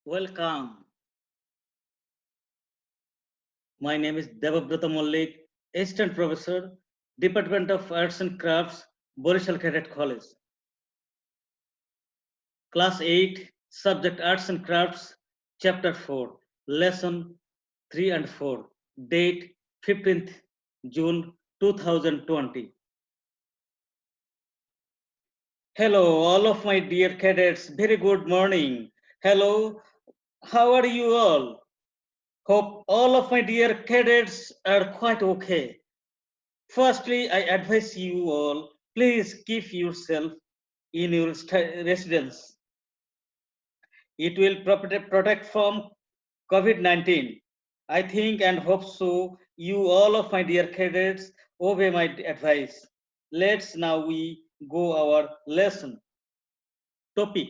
Welcome. My name is Devabrata Mallik, Assistant Professor, Department of Arts and Crafts, Borishal Cadet College. Class 8, Subject Arts and Crafts, Chapter 4, Lesson 3 and 4, date 15th June 2020. Hello, all of my dear cadets. Very good morning. Hello, how are you all? Hope all of my dear cadets are quite okay. Firstly, I advise you all, please keep yourself in your residence. It will protect from COVID-19. I think and hope so. You all of my dear cadets obey my advice. Let's now we go our lesson. Topic: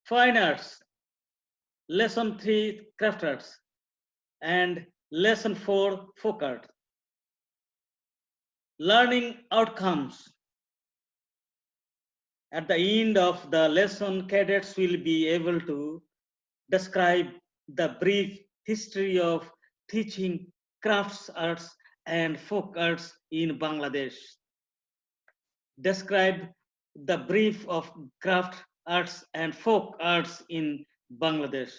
Fine Arts. Lesson 3, Craft Arts. And Lesson 4, Folk Art. Learning outcomes. At the end of the lesson, cadets will be able to describe the brief history of teaching crafts arts and folk arts in Bangladesh. Describe the brief of craft arts and folk arts in Bangladesh.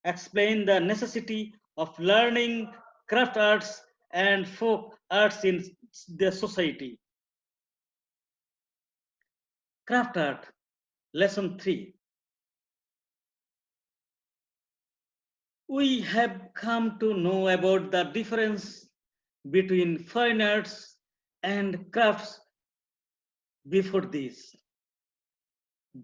Explain the necessity of learning craft arts and folk arts in the society. Craft art, lesson 3. We have come to know about the difference between fine arts and crafts before this.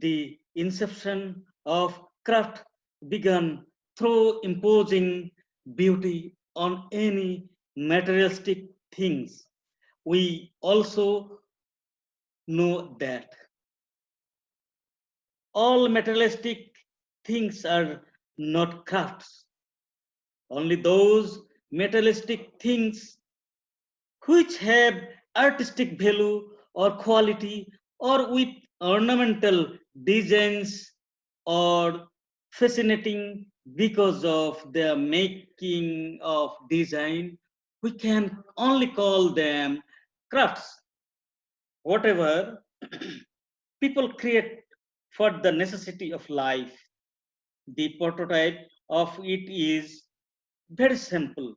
The inception of craft began through imposing beauty on any materialistic things. We also know that all materialistic things are not crafts. Only those materialistic things which have artistic value or quality or with ornamental designs or fascinating because of their making of design, we can only call them crafts. Whatever people create for the necessity of life, the prototype of it is very simple.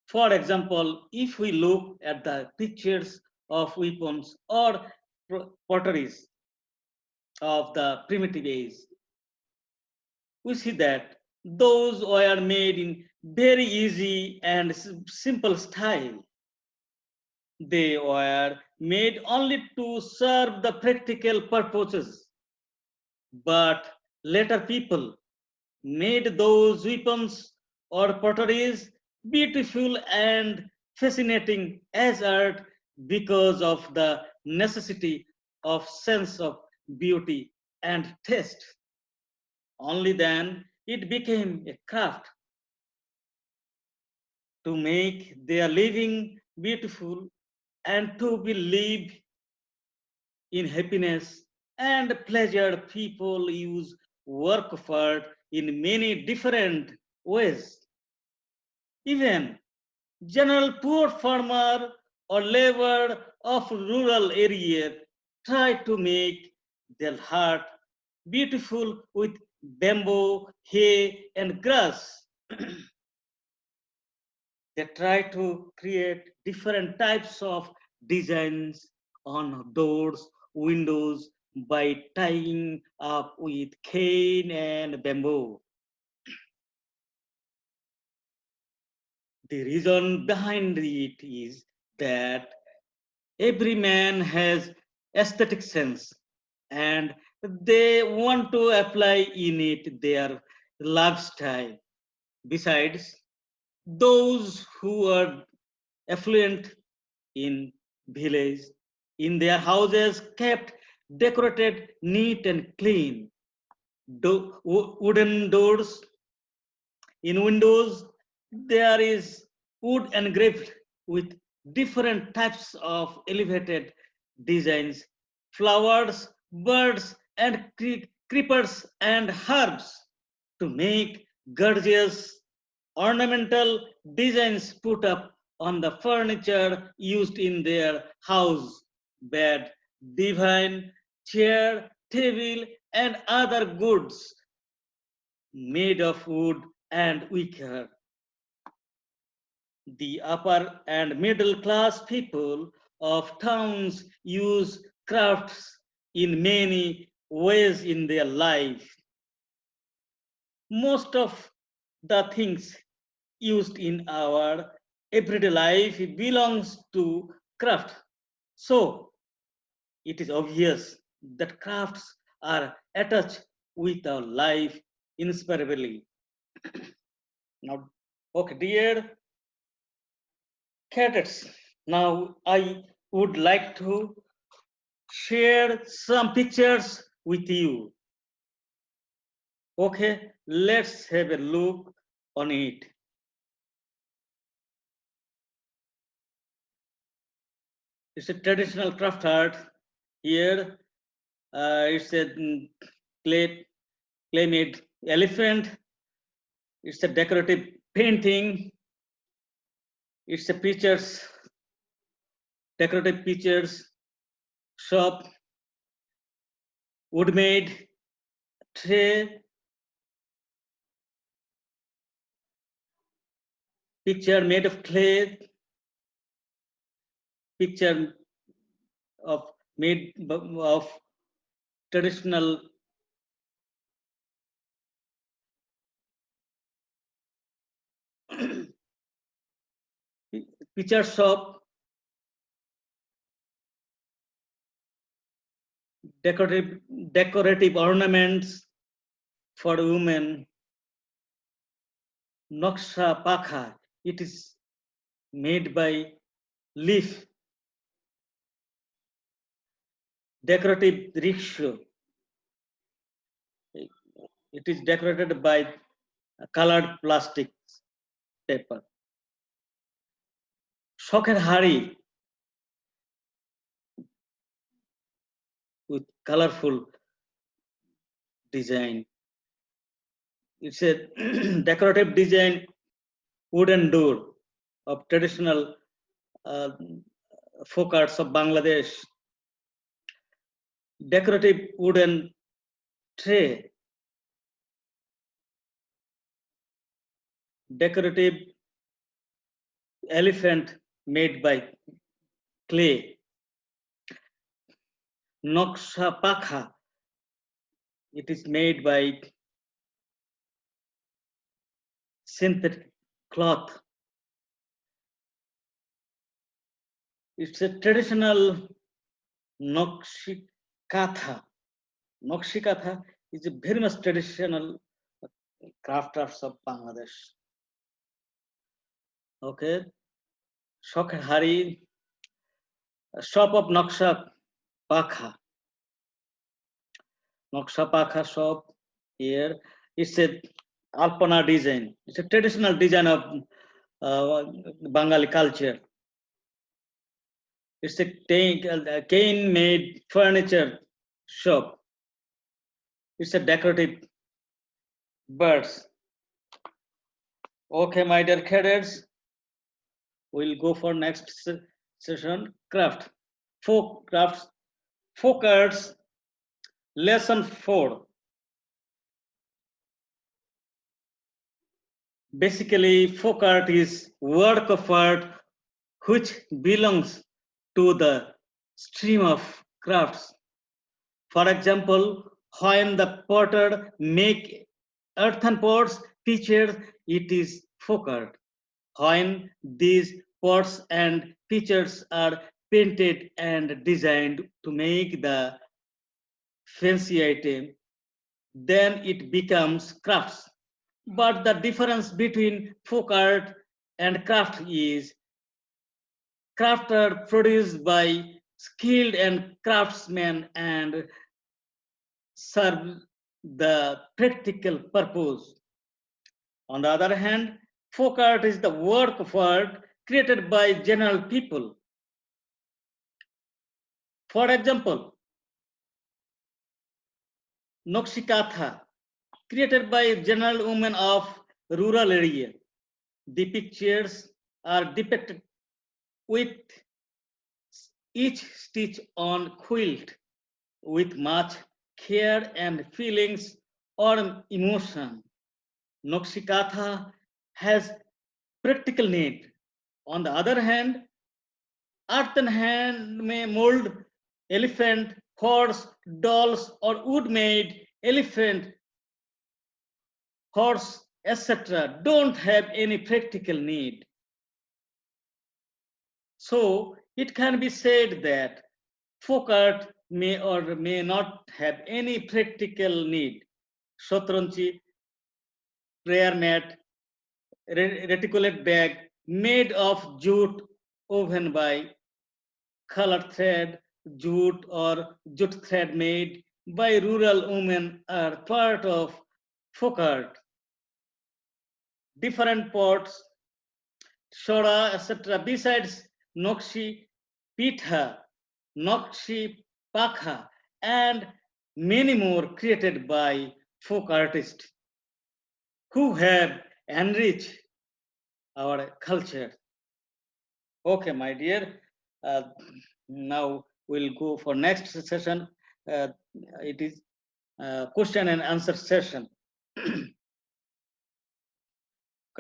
For example, if we look at the pictures of weapons or potteries of the primitive age, we see that those were made in very easy and simple style. They were made only to serve the practical purposes. But later people made those weapons or potteries beautiful and fascinating as art because of the necessity of sense of beauty and taste. Only then it became a craft to make their living beautiful and to be live in happiness and pleasure. People use work of art in many different ways. Even general poor farmer or labor of rural area try to make their heart beautiful with bamboo, hay, and grass. They try to create different types of designs on doors, windows by tying up with cane and bamboo. The reason behind it is that every man has aesthetic sense and they want to apply in it their lifestyle. Besides, those who are affluent in village, in their houses kept decorated neat and clean. Wooden doors in windows, there is wood engraved with different types of elevated designs, flowers, birds, and creepers and herbs to make gorgeous ornamental designs put up on the furniture used in their house, bed, divan, chair, table, and other goods made of wood and wicker. The upper and middle class people of towns use crafts in many ways in their life. Most of the things used in our everyday life belongs to craft. So it is obvious that crafts are attached with our life inseparably. Now, okay, dear cadets, now I would like to share some pictures with you. Okay, let's have a look on it. It's a traditional craft art. Here, it's a clay made elephant. It's a decorative painting. It's a pictures, decorative pictures shop, wood made tray, picture made of clay, picture of made of traditional picture shop, decorative decorative ornaments for women, Noksha Pakha. It is made by leaf, decorative rickshaw. It is decorated by colored plastic paper. Shokher Hari with colorful design. It's a decorative design wooden door of traditional uh, folk arts of Bangladesh. Decorative wooden tray, decorative elephant made by clay, Noksha Pakha, it is made by synthetic cloth. It's a traditional Nokshikatha. Nokshikatha is a very much traditional craft arts of Bangladesh. Okay, Shokhari, shop of Noksha Pakha. Noksha Pakha shop here. It's a Alpana design. It's a traditional design of Bengali culture. It's a cane made furniture shop. It's a decorative birds. Okay, my dear cadets, we'll go for next session. Craft, folk crafts, folk arts, lesson 4. Basically, folk art is work of art which belongs to the stream of crafts. For example, when the potter make earthen pots, pitchers, it is folk art. When these pots and pitchers are painted and designed to make the fancy item, then it becomes crafts. But the difference between folk art and craft is craft are produced by skilled and craftsmen and serve the practical purpose. On the other hand, folk art is the work of art created by general people. For example, Nokshikatha, created by general women of rural area. The pictures are depicted with each stitch on quilt with much care and feelings or emotion. Nokshikatha has practical need. On the other hand, earthen hand may mold elephant, horse, dolls, or wood-made elephant, horse, etc. don't have any practical need. So it can be said that folk art may or may not have any practical need. Shotranji, prayer mat, reticulate bag made of jute woven by color thread, jute or jute thread made by rural women are part of folk art. Different pots, Shora, etc. Besides Nokshi Pitha, Nokshi Pakha, and many more created by folk artists who have enriched our culture. Okay, my dear. Uh, Now we'll go for next session. Uh, it is question and answer session. Okay,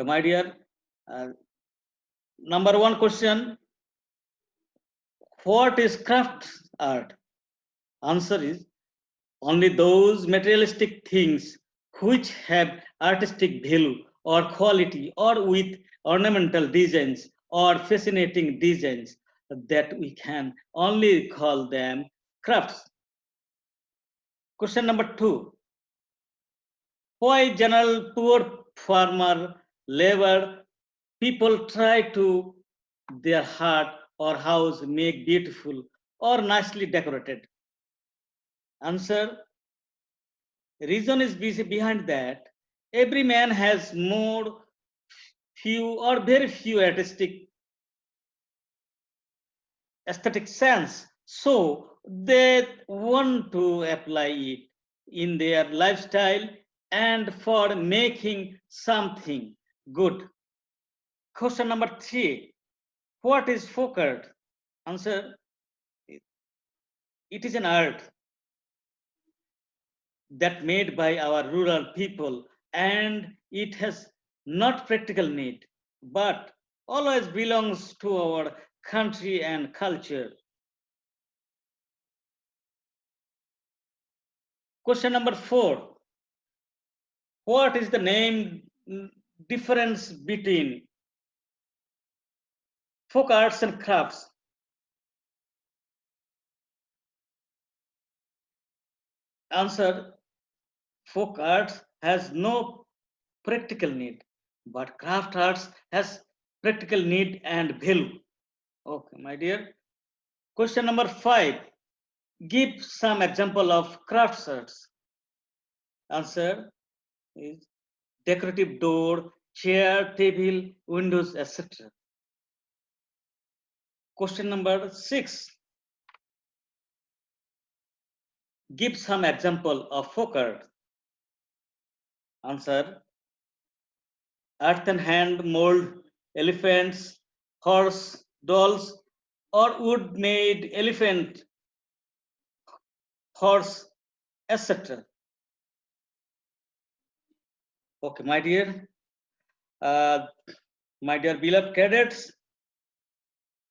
my dear. Uh, Number one question: what is craft art? Answer is only those materialistic things which have artistic value or quality or with ornamental designs or fascinating designs that we can only call them crafts. Question number two: why general poor farmer labor people try to their hut or house make beautiful or nicely decorated? Answer: reason is behind that every man has more few or very few artistic aesthetic sense, so they want to apply it in their lifestyle and for making something good. Question number three: what is folk art? Answer: it is an art that made by our rural people and it has not practical need but always belongs to our country and culture. Question number four: what is the name difference between folk arts and crafts? Answer: folk arts has no practical need but craft arts has practical need and value. Okay, my dear. Question number five: give some example of craft arts. Answer is decorative door, chair, table, windows, etc. Question number six: give some example of folk art. Answer: earthen hand mold elephants, horse, dolls, or wood made elephant, horse, etc. Okay, my dear. Uh, my dear beloved cadets,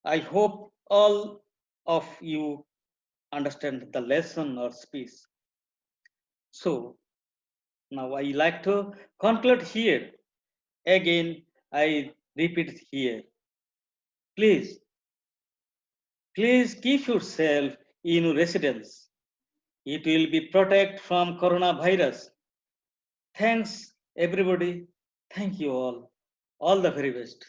I hope all of you understand the lesson or speech. So now I like to conclude here. Again, I repeat here. Please, please keep yourself in residence. It will be protect from coronavirus. Thanks everybody. Thank you all. All the very best.